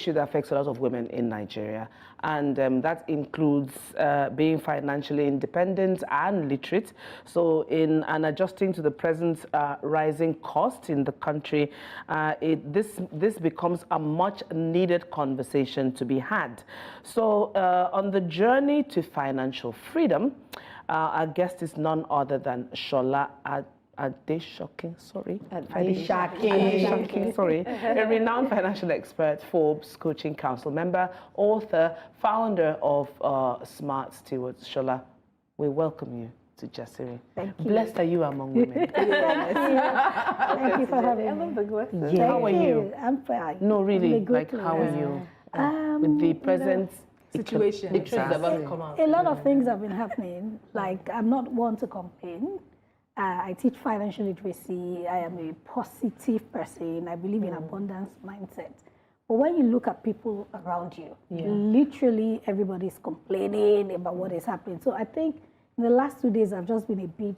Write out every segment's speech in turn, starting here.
issue that affects a lot of women in Nigeria, and that includes being financially independent and literate. So in adjusting to the present rising cost in the country, this becomes a much needed conversation to be had. So on the journey to financial freedom, our guest is none other than Shola Adeshokin, sorry, a renowned financial expert, Forbes Coaching Council member, author, founder of Smart Stewards. Shola, we welcome you to Jasiri. Thank you. Blessed are you among women. Thank you for having me. I love the glasses. Yeah. How are you? I'm fine. No, really, like how are you? With the present situation. The truth is about to come out. A lot of things have been happening. Like, I'm not one to complain. I teach financial literacy. I am a positive person. I believe in abundance mindset. But when you look at people around you, literally everybody's complaining about what is happening. So I think in the last 2 days, I've just been a bit,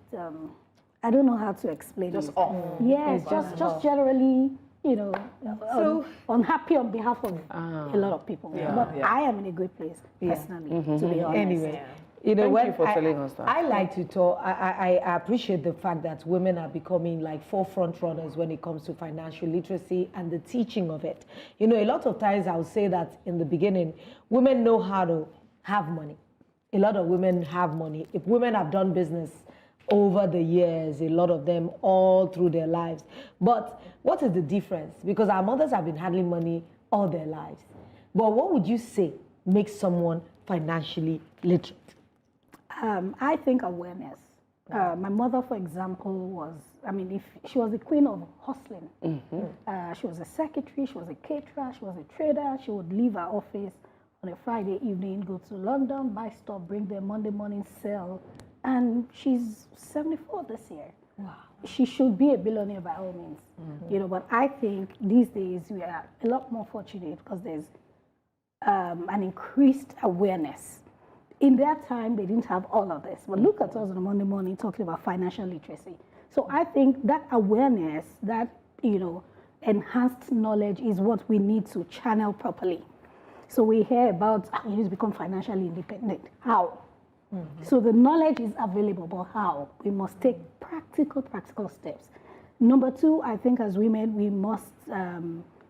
I don't know how to explain just it. off. Yes, just generally, you know, unhappy on behalf of a lot of people. But I am in a good place, personally, to be honest. Anyway. You know, Thank you for telling us that. I like to talk. I appreciate the fact that women are becoming like forefront runners when it comes to financial literacy and the teaching of it. You know, a lot of times I would say that in the beginning, women know how to have money. A lot of women have money. If women have done business over the years, a lot of them all through their lives. But what is the difference? Because our mothers have been handling money all their lives. But what would you say makes someone financially literate? I think awareness. My mother, for example, was, if she was the queen of hustling. She was a secretary, she was a caterer, she was a trader. She would leave her office on a Friday evening, go to London, buy stuff, bring them Monday morning, sell. And she's 74 this year. Wow. She should be a billionaire by all means. You know, but I think these days we are a lot more fortunate because there's an increased awareness. In their time, they didn't have all of this. But look at us on a Monday morning talking about financial literacy. So I think that awareness, that, you know, enhanced knowledge is what we need to channel properly. So we hear about, you need to become financially independent. How? So the knowledge is available, but how? We must take practical steps. Number two, I think as women, we must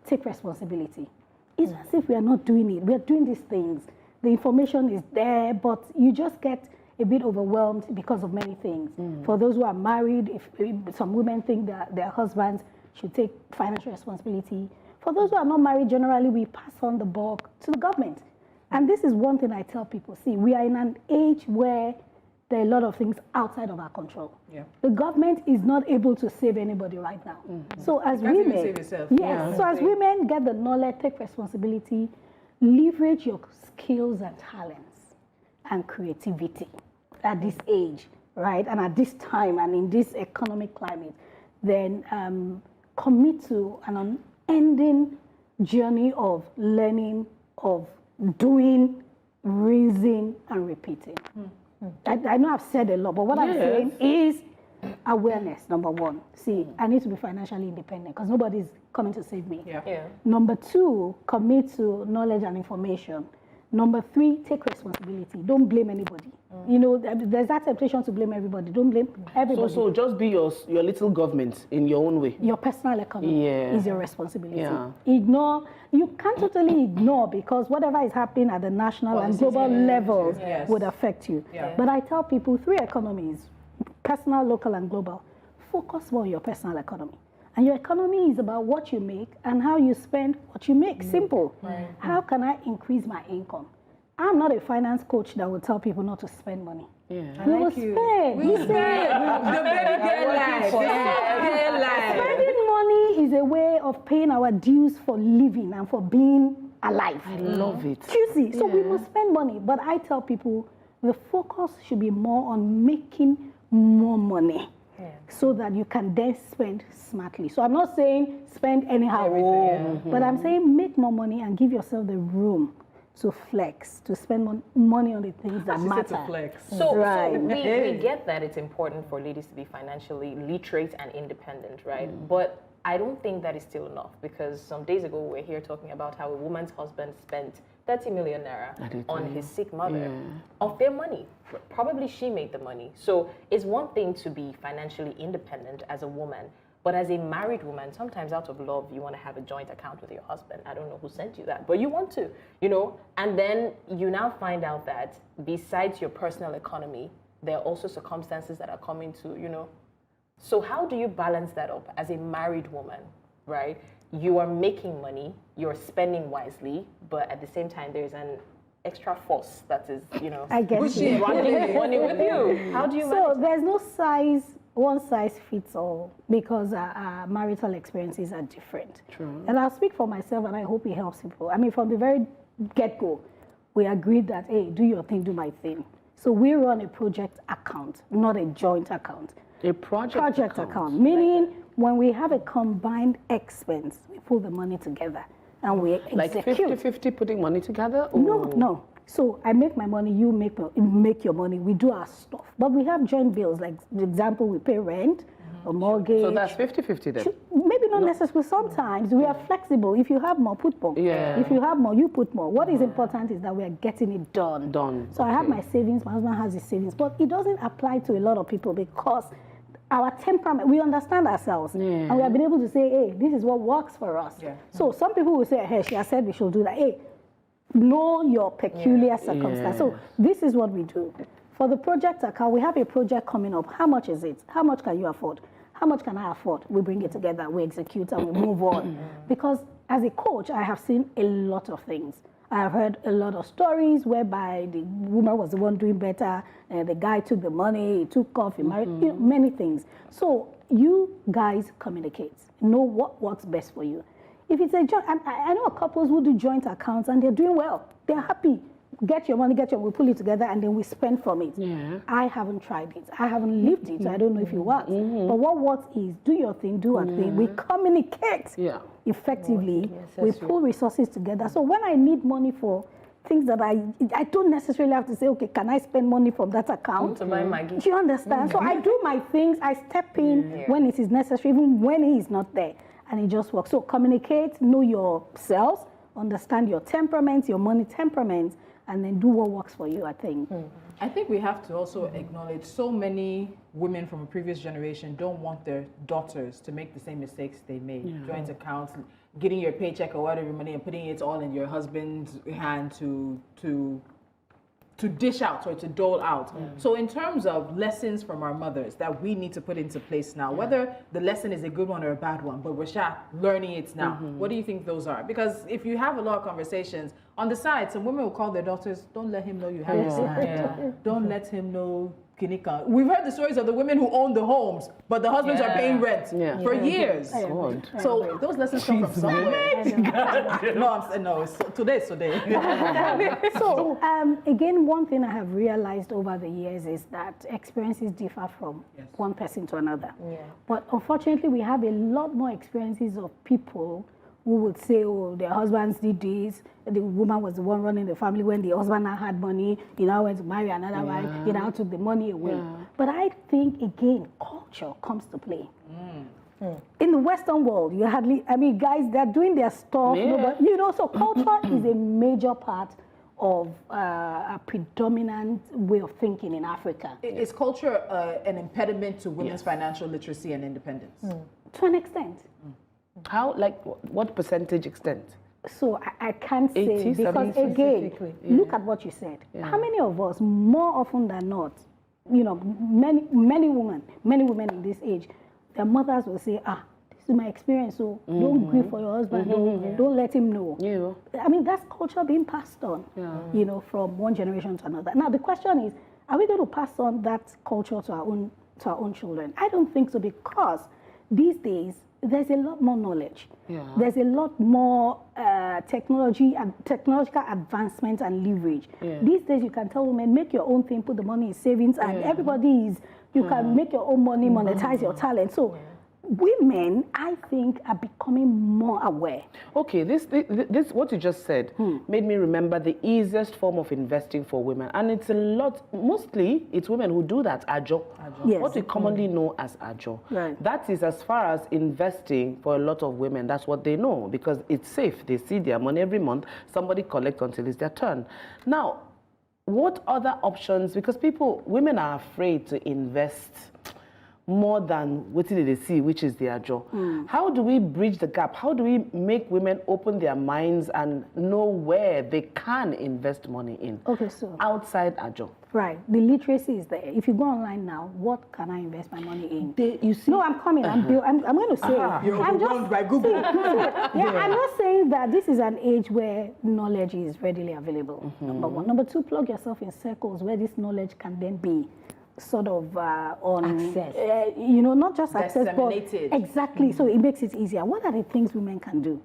take responsibility. It's as if we are not doing it. We are doing these things. The information is there, but you just get a bit overwhelmed because of many things. For those who are married, if some women think that their husbands should take financial responsibility. For those who are not married, generally we pass on the bulk to the government. And this is one thing I tell people. See, we are in an age where there are a lot of things outside of our control. The government is not able to save anybody right now. So as women, even save yourself. So as women get the knowledge, take responsibility, leverage your skills and talents and creativity at this age, right? And at this time and in this economic climate, then commit to an unending journey of learning, of doing, raising, and repeating. I know I've said a lot, but what I'm saying is awareness, number one. See, I need to be financially independent because nobody's coming to save me. Number two, commit to knowledge and information. Number three, take responsibility. Don't blame anybody. You know, there's that temptation to blame everybody. Don't blame everybody. So just be your little government in your own way. Your personal economy is your responsibility. Ignore, you can't totally ignore because whatever is happening at the national and global levels would affect you. But I tell people 3 economies, personal, local, and global. Focus more on your personal economy. And your economy is about what you make and how you spend what you make. Simple. How can I increase my income? I'm not a finance coach that will tell people not to spend money. We will spend. We spend. Spending money is a way of paying our dues for living and for being alive. I love it. You see, so we must spend money. But I tell people the focus should be more on making more money. So that you can then spend smartly. So I'm not saying spend anyhow, but I'm saying make more money and give yourself the room to flex, to spend money on the things that matter. To flex. So we get that it's important for ladies to be financially literate and independent, right? But I don't think that is still enough, because some days ago we were here talking about how a woman's husband spent 30 million naira on his sick mother of their money. Probably she made the money. So it's one thing to be financially independent as a woman, but as a married woman, sometimes out of love, you want to have a joint account with your husband. I don't know who sent you that, but you want to, you know? And then you now find out that besides your personal economy, there are also circumstances that are coming to, you know. So how do you balance that up as a married woman, right? You are making money, you're spending wisely, but at the same time, there's an extra force that is, you know, pushing money with you. How do you manage? So there's no one size fits all, because our marital experiences are different. True. And I'll speak for myself, and I hope it helps people. I mean, from the very get-go, we agreed that, hey, do your thing, do my thing. So we run a project account, not a joint account. A project account, meaning when we have a combined expense, we pull the money together and we execute. Like 50-50 putting money together? Or? No. So I make my money, you make your money, we do our stuff. But we have joint bills, like the example, we pay rent, a mortgage. So that's 50-50 then? Maybe not necessarily. Sometimes we are flexible. If you have more, put more. Yeah. If you have more, you put more. What is important is that we are getting it done. So I have my savings, my husband has his savings, but it doesn't apply to a lot of people, because our temperament, we understand ourselves, and we have been able to say, hey, this is what works for us. So some people will say, hey, she has said we should do that. Hey, know your peculiar circumstance. So this is what we do. For the project account, we have a project coming up. How much is it? How much can you afford? How much can I afford? We bring it together, we execute, and we move on. Because as a coach, I have seen a lot of things. I have heard a lot of stories whereby the woman was the one doing better, and the guy took the money, he took off, he married, you know, many things. So you guys communicate, know what works best for you. If it's a joint, I know couples who do joint accounts and they're doing well, they're happy. Get your money, we pull it together, and then we spend from it. I haven't tried it. I haven't lived it, so I don't know if it works. But what works is do your thing, do our thing. We communicate effectively. We pull resources together. So when I need money for things that I don't necessarily have to say, okay, can I spend money from that account? To buy Maggie. Do you understand? So I do my things. I step in when it is necessary, even when he is not there, and it just works. So communicate, know yourselves, understand your temperament, your money temperament, and then do what works for you, I think. I think we have to also acknowledge so many women from a previous generation don't want their daughters to make the same mistakes they made. Joint accounts, getting your paycheck or whatever money and putting it all in your husband's hand to dish out or to dole out. So in terms of lessons from our mothers that we need to put into place now, whether the lesson is a good one or a bad one, but we're learning it now. What do you think those are? Because if you have a lot of conversations, on the side, some women will call their daughters, don't let him know you have a secret. Don't let him know Kinika. We've heard the stories of the women who own the homes, but the husbands are paying rent for years. So those lessons come from somewhere. Today's today. So again, one thing I have realized over the years is that experiences differ from one person to another. But unfortunately, we have a lot more experiences of people who would say, oh, their husbands did this, the woman was the one running the family when the husband now had money, he now went to marry another wife, he now took the money away. But I think, again, culture comes to play. In the Western world, you hardly, I mean, guys, they're doing their stuff, but, you know, so culture is a major part of a predominant way of thinking in Africa. Is culture an impediment to women's financial literacy and independence? To an extent. How, like, what percentage extent? So I can't say, 80, because again, look at what you said. How many of us, more often than not, you know, many women in this age, their mothers will say, this is my experience, so don't grieve for your husband, don't let him know. I mean, that's culture being passed on, you know, from one generation to another. Now, the question is, are we going to pass on that culture to our own children? I don't think so, because these days, there's a lot more knowledge. There's a lot more technological advancement and leverage. These days, you can tell women, make your own thing, put the money in savings, and everybody is, you can make your own money, monetize your talent. So women, I think, are becoming more aware. Okay, this what you just said made me remember the easiest form of investing for women, and it's a lot. Mostly, it's women who do that. Ajo, Yes. what we commonly know as ajo. Right. That is as far as investing for a lot of women. That's what they know because it's safe. They see their money every month. Somebody collects until it's their turn. Now, what other options? Because women are afraid to invest more than what they see, which is their job. How do we bridge the gap? How do we make women open their minds and know where they can invest money in? Okay, so Outside a job. right, the literacy is there. If you go online now, what can I invest my money in? You see, No, I'm coming. I'm going to say. You're I'm overwhelmed by Google. Yeah, I'm not saying that this is an age where knowledge is readily available. Number one. Number two, plug yourself in circles where this knowledge can then be sort of on Access. Not just access, but Disseminated. exactly. So it makes it easier. What are the things women can do?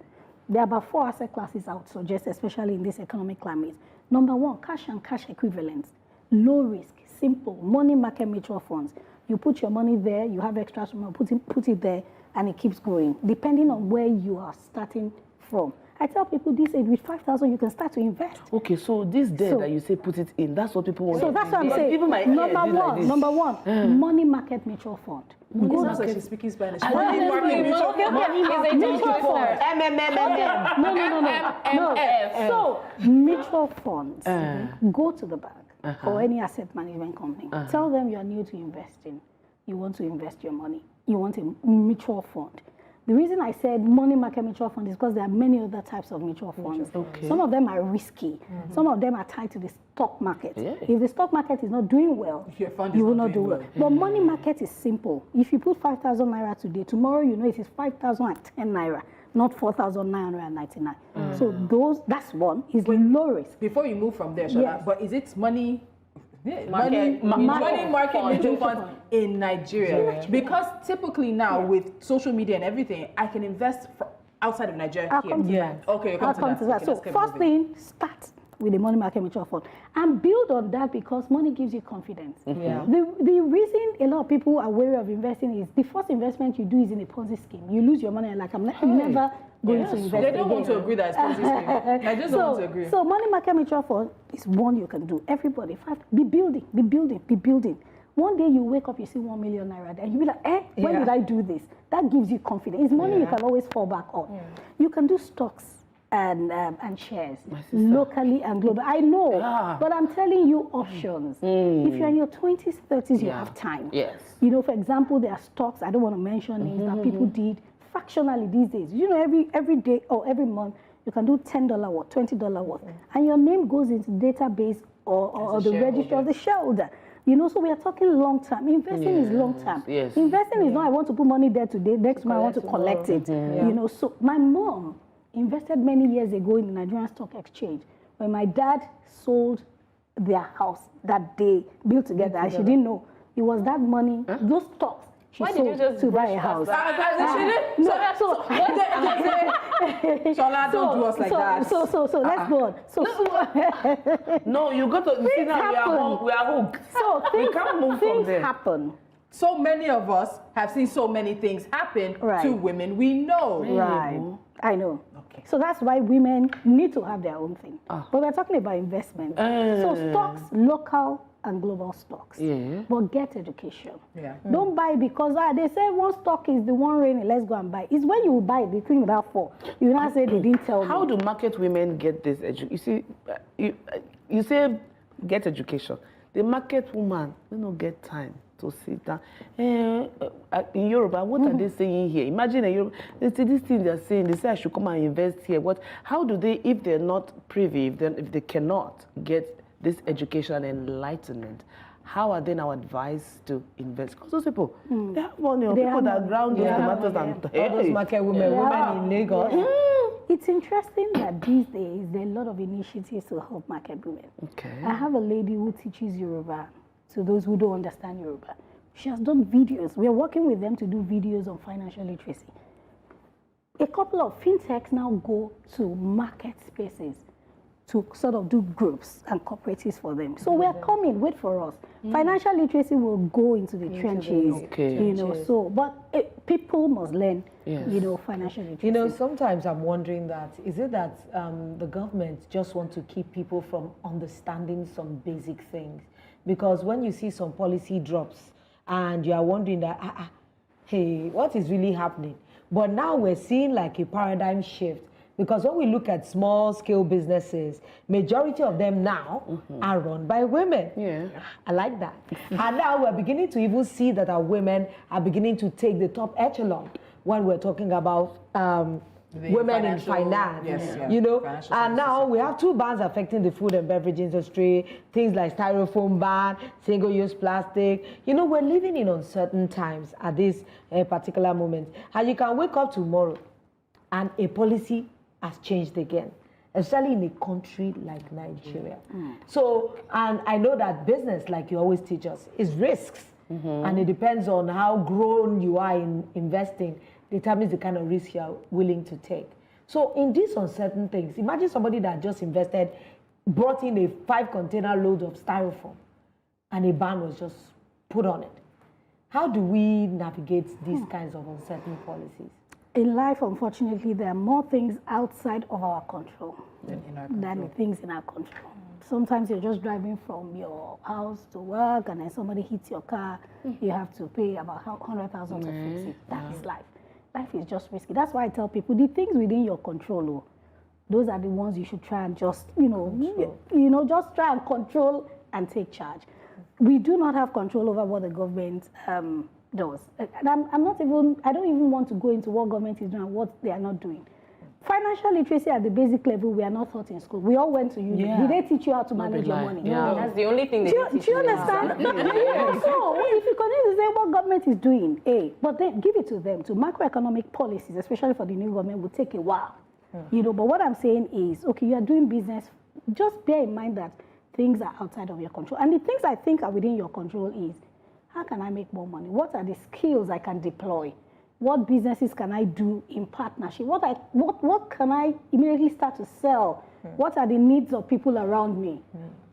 There are about 4 asset classes I would suggest, especially in this economic climate. Number one, cash and cash equivalents, low risk, simple, money market mutual funds. You put your money there, you have extra money, put it there, and it keeps growing, depending on where you are starting from. I tell people this age, with 5,000, you can start to invest. okay, so this day So- that you say put it in, that's what people want. So that's what I'm Because saying. even my ear did like this. Number one, money market mutual fund. It Go sounds to- like she's speaking Spanish. Okay, Money market mutual okay, fund. okay. It's a Mutual mutual fund. fund. No. MMF. So mutual funds, go to the bank or any asset management company. Tell them you are new to investing. You want to invest your money. You want a mutual fund. The reason I said money market mutual fund is because there are many other types of mutual funds. Okay. Some of them are risky. Some of them are tied to the stock market. Yeah. If the stock market is not doing well, If your fund is you will not not do doing well. But money market is simple. If you put 5,000 naira today, tomorrow you know it is 5,010 naira, not 4,999. So that's one. Is low risk. Before you move from there, Shola, Yes. but is it money Market- money market fund. mutual funds in Nigeria? Because typically now with social media and everything, I can invest outside of Nigeria I'll here. come to Yeah. that. Okay, I'll come to that. Okay, So let's keep first moving. thing, start with the money market mutual fund and build on that because money gives you confidence. Yeah. The reason a lot of people are wary of investing is the first investment you do is in a Ponzi scheme. You lose your money and like I'm never going to invest They don't want to again. agree that it's Ponzi scheme. I just don't want to agree. So money market mutual fund is one you can do. Everybody, be building. One day you wake up, you see 1 million naira there, and you be like, when Yeah. did I do this? That gives you confidence. It's money you can always fall back on. You can do stocks and shares locally and globally. I know, but I'm telling you options. If you're in your 20s, 30s, you have time. Yes. You know, for example, there are stocks, I don't want to mention names, that people did fractionally these days. You know, every day or every month, you can do $10 worth, $20 worth. And your name goes into the database or the register of the shareholder. You know, so we are talking long term. Investing is long term. Yes. Investing is not, I want to put money there today, next month I want to collect it. You know, so my mom invested many years ago in the Nigerian Stock Exchange. When my dad sold their house that day, built together, and she didn't know, it was that money, those stocks, she Why did you sold just to buy brush a house. Shola, don't do us like that. So let's go on. No, you got to see now we are hooked. So We can't move from things there. happen. So many of us have seen so many things happen Right. to women we know. Right. I know. Okay. So that's why women need to have their own thing. But we're talking about investment. So stocks, local and global stocks. Yeah. But get education. Yeah. Don't buy because they say one stock is the one raining, let's go and buy. It's when you buy the thing without fall. You now say they didn't tell How me. do market women get this education? You see, you say get education. The market woman, they don't get time to sit down. In Yoruba, what are they saying here? Imagine in Yoruba, they say this thing they're saying, they say I should come and invest here. How do they, if they're not privy, if they cannot get this education and enlightenment, how are they now advised to invest? Because those people, they have money, or They people have that money. ground those They have tomatoes money, and All those market women, women in Lagos. It's interesting that these days there are a lot of initiatives to help market women. Okay. I have a lady who teaches Yoruba to those who don't understand Yoruba. She has done videos. We are working with them to do videos on financial literacy. A couple of fintechs now go to market spaces to sort of do groups and cooperatives for them. So we are coming, wait for us. Financial literacy will go into the trenches, you know, so, but people must learn, you know, financial literacy. You know, sometimes I'm wondering that, is it that the government just want to keep people from understanding some basic things? Because when you see some policy drops and you are wondering that, hey, what is really happening? But now we're seeing like a paradigm shift. Because when we look at small-scale businesses, majority of them now are run by women. Yeah. I like that. And now we're beginning to even see that our women are beginning to take the top echelon when we're talking about women in finance, you know. And now we have two bans affecting the food and beverage industry, things like styrofoam ban, single-use plastic. You know, we're living in uncertain times at this particular moment. And you can wake up tomorrow and a policy has changed again, especially in a country like Nigeria. So, and I know that business, like you always teach us, is risks. And it depends on how grown you are in investing, determines the kind of risk you are willing to take. So in these uncertain things, imagine somebody that just invested, brought in a 5-container load of styrofoam, and a ban was just put on it. How do we navigate these kinds of uncertain policies? In life, unfortunately, there are more things outside of our control than the things in our control. Sometimes you're just driving from your house to work and then somebody hits your car, you have to pay about 100,000 to fix it. That is life. Life is just risky. That's why I tell people, the things within your control, those are the ones you should try and just, you know, just try and control and take charge. We do not have control over what the government does. And I'm not even, I don't even want to go into what government is doing and what they are not doing. Financial literacy at the basic level, we are not taught in school. We all went to uni. Did they teach you how to manage your money? No. That's the only thing they teach do you understand? So if you continue to say what government is doing, but then give it to them. To macroeconomic policies, especially for the new government, will take a while. You know, but what I'm saying is, okay, you are doing business. Just bear in mind that things are outside of your control. And the things I think are within your control is, how can I make more money? What are the skills I can deploy? What businesses can I do in partnership? What can I immediately start to sell? What are the needs of people around me?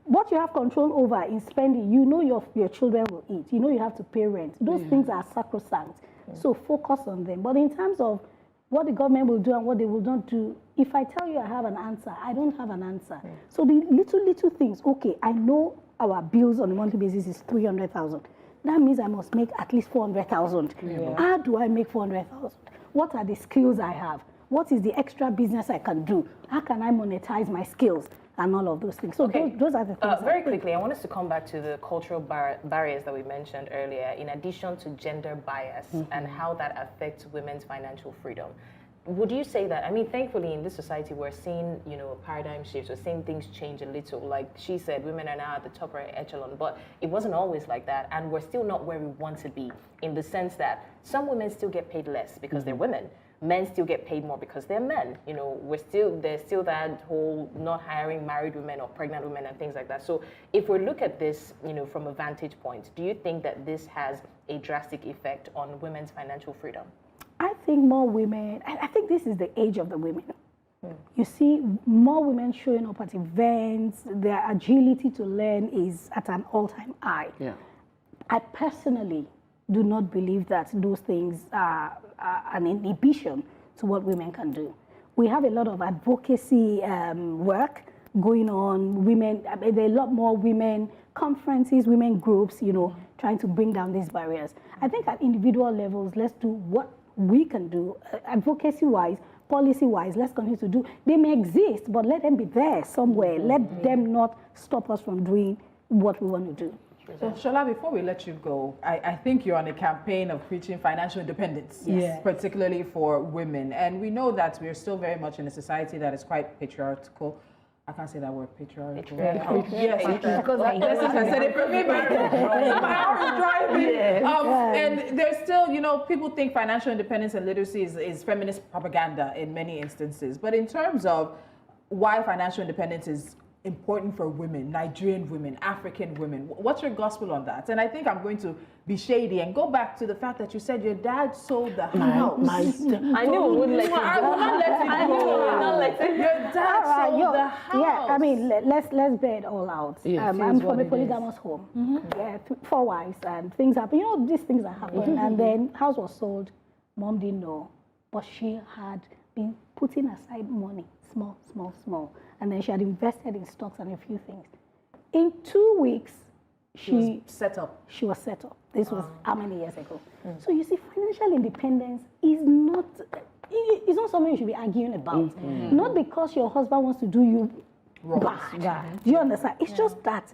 What you have control over in spending, you know your children will eat. You know you have to pay rent. Those things are sacrosanct. So focus on them. But in terms of what the government will do and what they will not do, if I tell you I have an answer, I don't have an answer. So the little things, okay, I know our bills on a monthly basis is 300,000. That means I must make at least 400,000. How do I make 400,000? What are the skills I have? What is the extra business I can do? How can I monetize my skills? And all of those things. So those are the things. Very quickly, I want us to come back to the cultural barriers that we mentioned earlier, in addition to gender bias and how that affects women's financial freedom. Would you say that, I mean, thankfully in this society, we're seeing, you know, paradigm shifts, we're seeing things change a little. Like she said, women are now at the top right echelon, but it wasn't always like that. And we're still not where we want to be, in the sense that some women still get paid less because they're women. Men still get paid more because they're men. You know, there's still that whole not hiring married women or pregnant women and things like that. So if we look at this, you know, from a vantage point, do you think that this has a drastic effect on women's financial freedom? I think more women, I think this is the age of the women. You see more women showing up at events, their agility to learn is at an all-time high. I personally do not believe that those things are an inhibition to what women can do. We have a lot of advocacy work going on. Women, there are a lot more women conferences, women groups, you know, trying to bring down these barriers. I think at individual levels, let's do what we can do, advocacy-wise, policy-wise, let's continue to do. They may exist, but let them be there somewhere. Let them not stop us from doing what we want to do. So, Shola, before we let you go, I think you're on a campaign of preaching financial independence, particularly for women. And we know that we're still very much in a society that is quite patriarchal. I can't say that word, patriarchal. Yes, because I said it for me, but my arm is driving. And there's still, you know, people think financial independence and literacy is feminist propaganda in many instances. But in terms of why financial independence is important for women, Nigerian women, African women? What's your gospel on that? And I think I'm going to be shady and go back to the fact that you said your dad sold the house. I knew we wouldn't let you go. I will not let it go. I knew we would not let it go. Your dad sold the house. Yeah, I mean, let's bear it all out. I'm from a polygamous home. Yeah, 4 wives, and things happen. You know, these things that happen. And then house was sold. Mom didn't know, but she had been putting aside money, small. And then she had invested in stocks and a few things. In 2 weeks, she was set up. This was how many years ago? So you see, financial independence is not something you should be arguing about. Not because your husband wants to do you bad. Do you understand? It's just that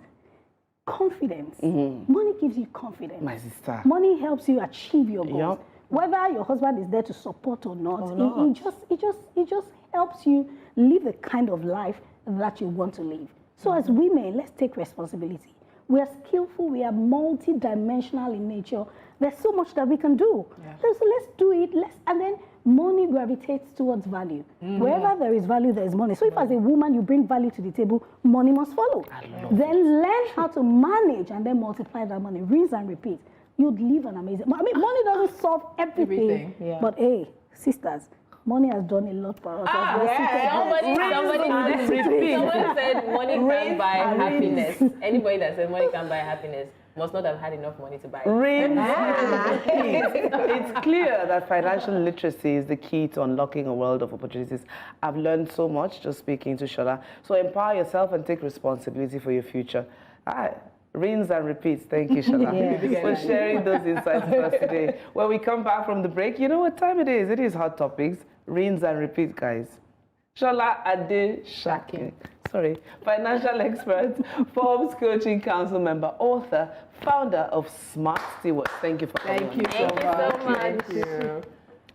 confidence. Money gives you confidence. My sister. Money helps you achieve your goals. Yep. Whether your husband is there to support or not, it just helps you live the kind of life that you want to live. So as women, let's take responsibility. We are skillful, we are multi-dimensional in nature. There's so much that we can do. So let's do it, and then money gravitates towards value. Wherever there is value, there is money. So if as a woman you bring value to the table, money must follow. Then learn how to manage and then multiply that money, rinse and repeat. You'd live an amazing, I mean, money doesn't solve everything. But hey, sisters, money has done a lot for us. Somebody said money can buy happiness. Anybody that said money can buy happiness must not have had enough money to buy it. It's clear that financial literacy is the key to unlocking a world of opportunities. I've learned so much just speaking to Shola. So empower yourself and take responsibility for your future. Rinse and repeat. Thank you, Shola, for sharing those insights with us today. When we come back from the break, you know what time it is? It is Hot Topics. Rinse and repeat, guys. Shola Adeshake, financial expert, Forbes Coaching Council member, author, founder of Smart Stewards. Thank you for coming. Thank you so much. Thank you.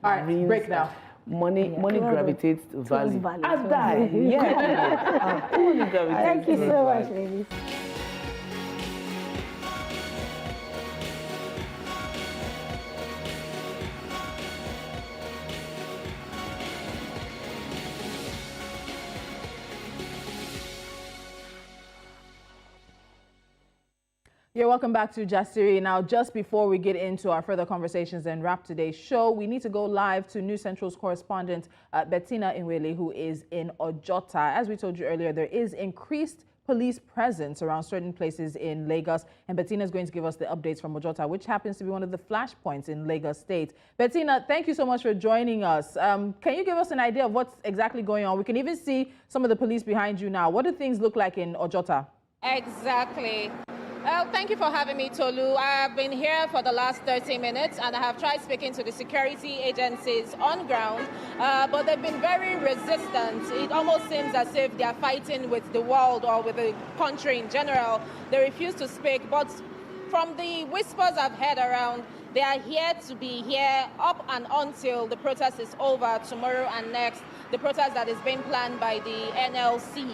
All right, break now. Money gravitates to value. Money gravitates. Thank you so much, ladies. Yeah, welcome back to Jasiri. Now, just before we get into our further conversations and wrap today's show, we need to go live to NewsCentral's correspondent, Bettina Inwele, who is in Ojota. As we told you earlier, there is increased police presence around certain places in Lagos, and Bettina is going to give us the updates from Ojota, which happens to be one of the flashpoints in Lagos State. Bettina, thank you so much for joining us. Can you give us an idea of what's exactly going on? We can even see some of the police behind you now. What do things look like in Ojota? Exactly. Well, thank you for having me, Tolu. I've been here for the last 30 minutes and I have tried speaking to the security agencies on ground, but they've been very resistant. It almost seems as if they're fighting with the world or with the country in general. They refuse to speak, but from the whispers I've heard around, they are here to be here up and until the protest is over tomorrow and next, the protest that is being planned by the NLC.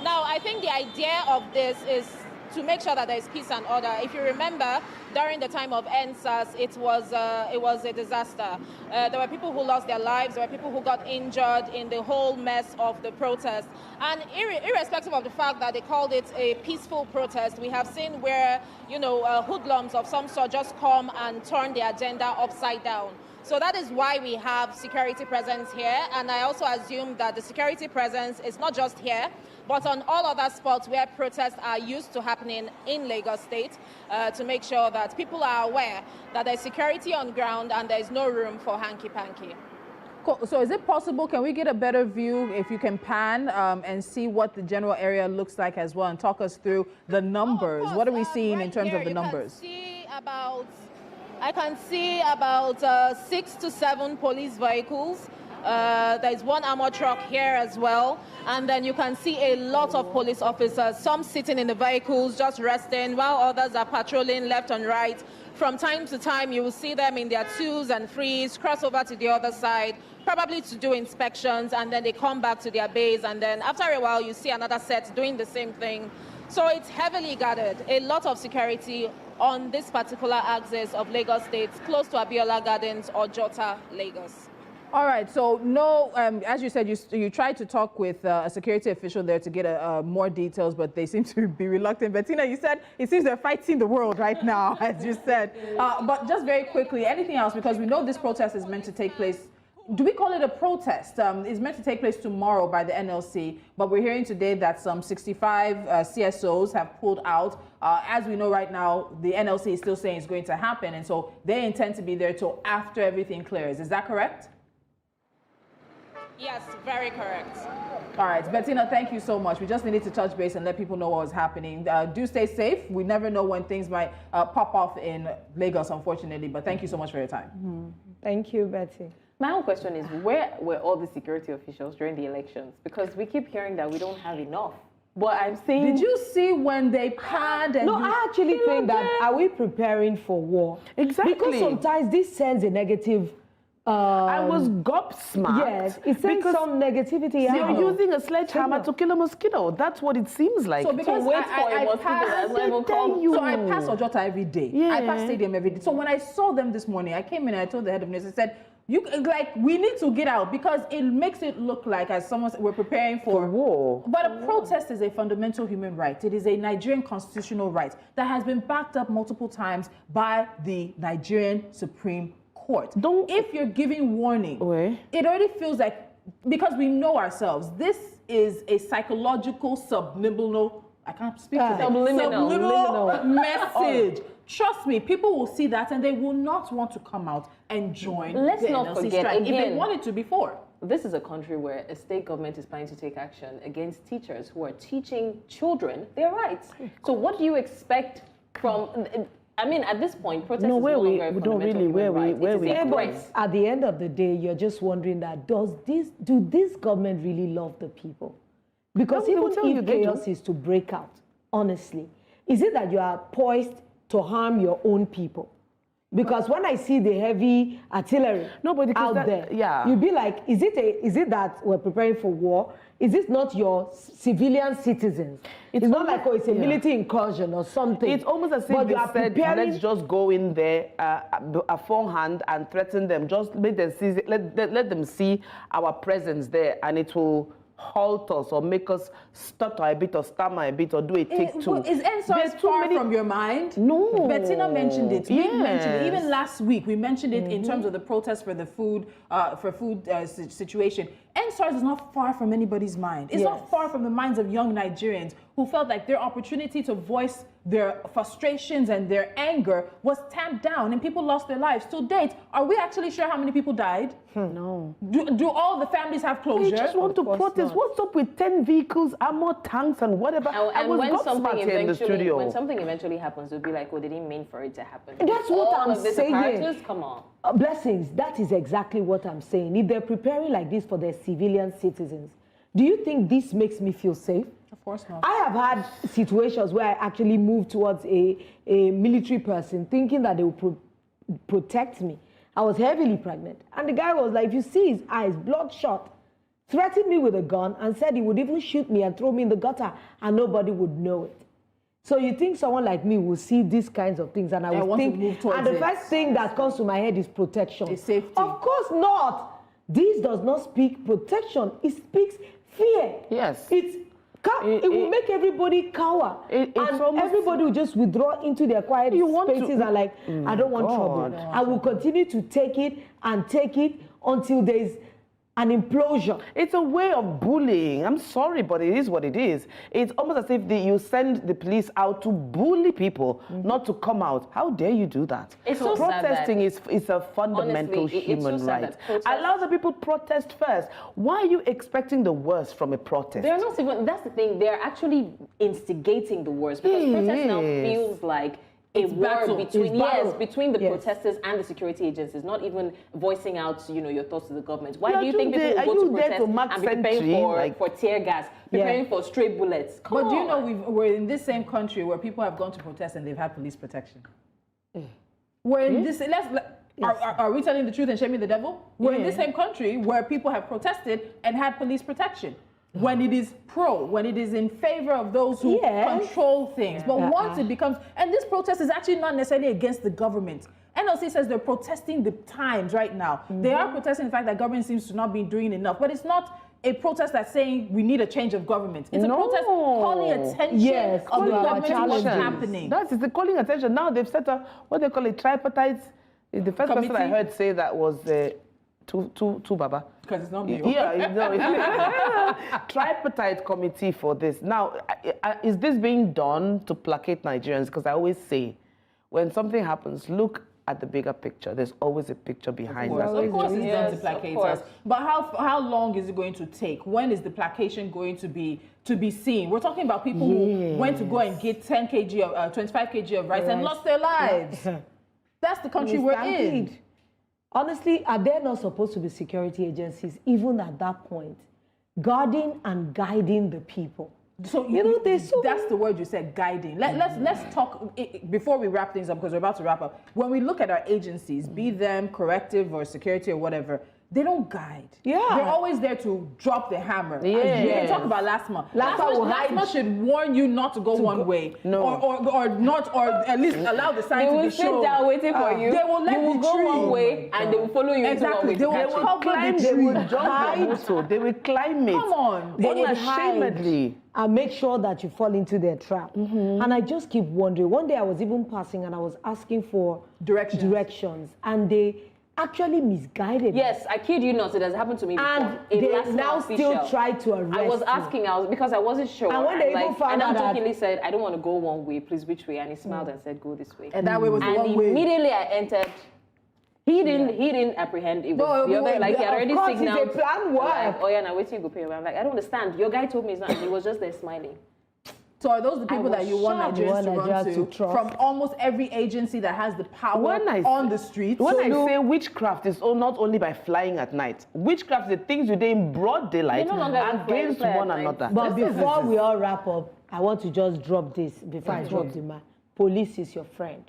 Now, I think the idea of this is to make sure that there is peace and order. If you remember, during the time of NSAS, it was a disaster. There were people who lost their lives, there were people who got injured in the whole mess of the protest. And irrespective of the fact that they called it a peaceful protest, we have seen where, hoodlums of some sort just come and turn the agenda upside down. So that is why we have security presence here. And I also assume that the security presence is not just here, but on all other spots where protests are used to happening in Lagos State, to make sure that people are aware that there's security on ground and there's no room for hanky-panky. Cool. So is it possible, can we get a better view, if you can pan and see what the general area looks like as well, and talk us through the numbers? What are we seeing in terms of the numbers? I can see about 6 to 7 police vehicles. There's one armored truck here as well. And then you can see a lot of police officers, some sitting in the vehicles just resting, while others are patrolling left and right. From time to time, you will see them in their 2s and 3s, cross over to the other side, probably to do inspections, and then they come back to their base. And then after a while, you see another set doing the same thing. So it's heavily guarded, a lot of security on this particular axis of Lagos State, close to Abiola Gardens or Ojota, Lagos. All right, so no, as you said, you tried to talk with a security official there to get more details, but they seem to be reluctant. Bettina, you said it seems they're fighting the world right now, as you said. But just very quickly, anything else, because we know this protest is meant to take place. Do we call it a protest? It's meant to take place tomorrow by the NLC, but we're hearing today that some 65 CSOs have pulled out. As we know right now, the NLC is still saying it's going to happen, and so they intend to be there till after everything clears. Is that correct? Yes, very correct. All right, Bettina, thank you so much. We just needed to touch base and let people know what was happening. Do stay safe. We never know when things might pop off in Lagos, unfortunately, but thank you so much for your time. Thank you, Betty. My own question is, where were all the security officials during the elections? Because we keep hearing that we don't have enough. But I'm saying... Did you see when they panned and... No, I actually think that, are we preparing for war? Exactly. Because sometimes this sends a negative... I was gobsmacked. Yes, it sends some negativity out. You're using a sledgehammer to kill a mosquito. That's what it seems like. So because wait for a mosquito that never comes. So I pass Ojota every day. Yeah. I pass Stadium every day. So when I saw them this morning, I came in and I told the head of news, I said, we need to get out because it makes it look like, as someone said, we're preparing for war. But a protest is a fundamental human right. It is a Nigerian constitutional right that has been backed up multiple times by the Nigerian Supreme Court. If you're giving warning, it already feels like, because we know ourselves, this is a psychological subliminal, I can't speak to that, subliminal message. Trust me, people will see that and they will not want to come out and join Let's the not NLC forget, strike again, if they wanted to before. This is a country where a state government is planning to take action against teachers who are teaching children their rights. So what do you expect from... I mean, at this point, protest is no longer a fundamental human right. But at the end of the day, you're just wondering that, do this government really love the people? Because even if chaos is to break out, honestly, is it that you are poised to harm your own people? Because when I see the heavy artillery out there, you'd be like, is it that we're preparing for war? Is this not your civilian citizens? It's not like, it's a military incursion or something. It's almost as if they said, let's just go in there beforehand and threaten them. Just let them see our presence there, and it will halt us or make us stutter a bit or stammer a bit or do a take two. Is NSARS far from your mind? No. Bettina mentioned it. We mentioned it. Even last week, we mentioned it in terms of the protest for the food, situation. NSARS is not far from anybody's mind. It's not far from the minds of young Nigerians who felt like their opportunity to voice their frustrations and their anger was tamped down and people lost their lives. To date, are we actually sure how many people died? No. Do all the families have closure? They just want to protest. Not. What's up with 10 vehicles, armored tanks and whatever? And when something eventually happens, they'll be like, oh, they didn't mean for it to happen. That's what I'm saying. Come on. Blessings, that is exactly what I'm saying. If they're preparing like this for their civilian citizens, do you think this makes me feel safe? Of course not. I have had situations where I actually moved towards a military person thinking that they would protect me. I was heavily pregnant. And the guy was like, if you see his eyes, bloodshot, threatened me with a gun and said he would even shoot me and throw me in the gutter and nobody would know it. So you think someone like me will see these kinds of things and I would think, and the first thing that comes to my head is protection. It's safety. Of course not. This does not speak protection. It speaks fear. Yes. It will make everybody cower. And everybody will just withdraw into their quiet spaces and like, I don't want trouble. I will continue to take it until there's an implosion. It's a way of bullying. I'm sorry, but it is what it is. It's almost as if you send the police out to bully people, not to come out. How dare you do that? It's so protesting is a fundamental human right. Allow the people protest first. Why are you expecting the worst from a protest? They're not even, that's the thing, they're actually instigating the worst because protest now feels like a war between the protesters and the security agencies, not even voicing out, your thoughts to the government. Why do you think people will go to protest and be preparing for tear gas, preparing for stray bullets? But do you know we're in this same country where people have gone to protest and they've had police protection? We're in this. Are we telling the truth and shaming the devil? We're in the same country where people have protested and had police protection. When it is when it is in favor of those who control things. But once it becomes, and this protest is actually not necessarily against the government, NLC says they're protesting the times right now. They are protesting the fact that government seems to not be doing enough, but it's not a protest that's saying we need a change of government. It's a protest calling attention of the government to what's happening. That is the calling attention. Now they've set up what they call a tripartite. The first person I heard say that was two Baba. Because it's not me. Yeah, tripartite committee for this. Now, is this being done to placate Nigerians? Because I always say, when something happens, look at the bigger picture. There's always a picture behind that. Of course, it's done to placate us. But how long is it going to take? When is the placation going to be seen? We're talking about people who went to go and get 10 kg of 25 kg of rice and lost their lives. That's the country we're in. Honestly, are there not supposed to be security agencies, even at that point, guarding and guiding the people? So that's the word you said, guiding. Let's talk before we wrap things up, because we're about to wrap up. When we look at our agencies, be them corrective or security or whatever, they don't guide. Yeah. They're always there to drop the hammer. Yeah. We can talk about LASMA. LASMA should warn you not to go one way. No. Or at least allow the sign to be shown. They will sit down waiting for you. They will let you go one way and they will follow you into one way. They will climb. They will jump. They will climb it. Come on. Unashamedly. And make sure that you fall into their trap. And I just keep wondering. One day I was even passing and I was asking for directions. And they actually misguided. Yes, I kid you not, it has happened to me before. And they now still try to arrest I was asking, because I wasn't sure. And when they even found out, and I jokingly said, I don't want to go one way, please, which way? And he smiled and said, go this way. And that way was the one way. And immediately I entered. He didn't apprehend. It was the other, like he had already signaled. It's a plan work. Like, oh yeah, now wait till you go pay. I'm like, I don't understand. Your guy told me it's not. He was just there smiling. So are those the people that you want Nigerians to run to from almost every agency that has the power on the streets? When I say witchcraft is not only by flying at night. Witchcraft is the things you do in broad daylight against one another. But before we all wrap up, I want to just drop this before I drop the man. Police is your friend.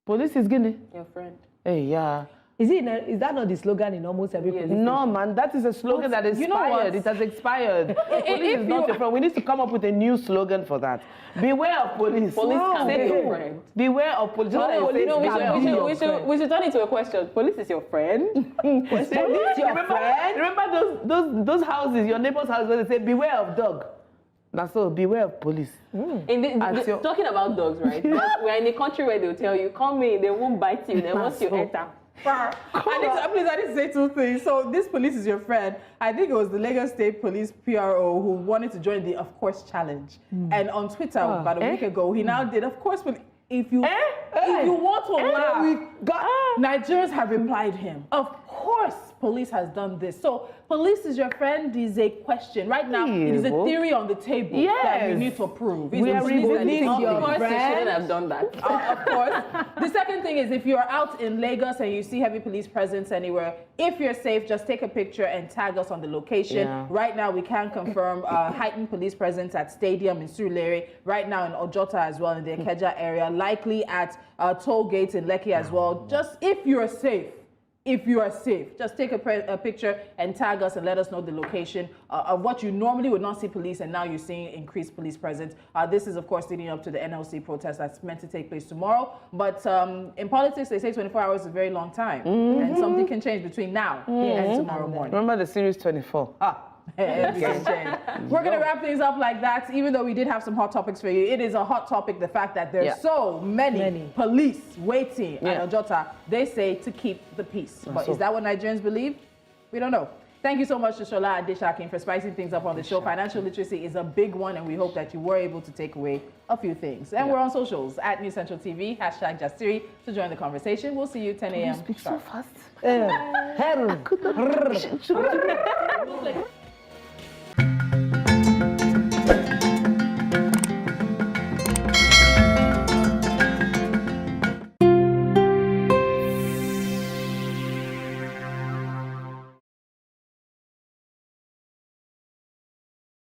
Police is Guinea. Your friend. Hey, yeah. Is that not the slogan in almost every police station? No, man, that is a slogan that is expired. It has expired. Police is not your friend. We need to come up with a new slogan for that. Beware of police. Police can be your friend. Beware of police. We should turn it to a question. Police is your friend? Police your friend? Remember those houses, your neighbor's house, where they say, beware of dog. Now, so beware of police. Talking about dogs, right? We're in a country where they'll tell you, come in, they won't bite you. Then once you enter, I need to say two things. So this police is your friend. I think it was the Lagos State Police PRO who wanted to join the Of Course Challenge. And on Twitter about a week ago, he now did, of course, if you want to laugh, Nigerians have replied him. Of course, police has done this. So police is your friend is a question. Right now, it is a theory on the table that we need to prove. We are releasing your friend. Of course, they shouldn't have done that. Of course. The second thing is, if you're out in Lagos and you see heavy police presence anywhere, if you're safe, just take a picture and tag us on the location. Yeah. Right now, we can confirm heightened police presence at Stadium in Surulere. Right now in Ojota as well, in the Ikeja area. Likely at toll gates in Lekki as well. Just if you're safe. If you are safe, just take a picture and tag us and let us know the location of what you normally would not see police and now you're seeing increased police presence. This is, of course, leading up to the NLC protest that's meant to take place tomorrow. But in politics, they say 24 hours is a very long time. And something can change between now and tomorrow morning. Remember the series 24? We're going to wrap things up like that, even though we did have some hot topics for you. It is a hot topic, the fact that there's so many police waiting at Ojota, they say, to keep the peace. But is that what Nigerians believe? We don't know. Thank you so much to Shola Adeshakin for spicing things up on the show. Financial literacy is a big one, and we hope that you were able to take away a few things. And we're on socials, at NewsCentral TV, #Jastiri, to join the conversation. We'll see you 10 a.m. You speak so fast.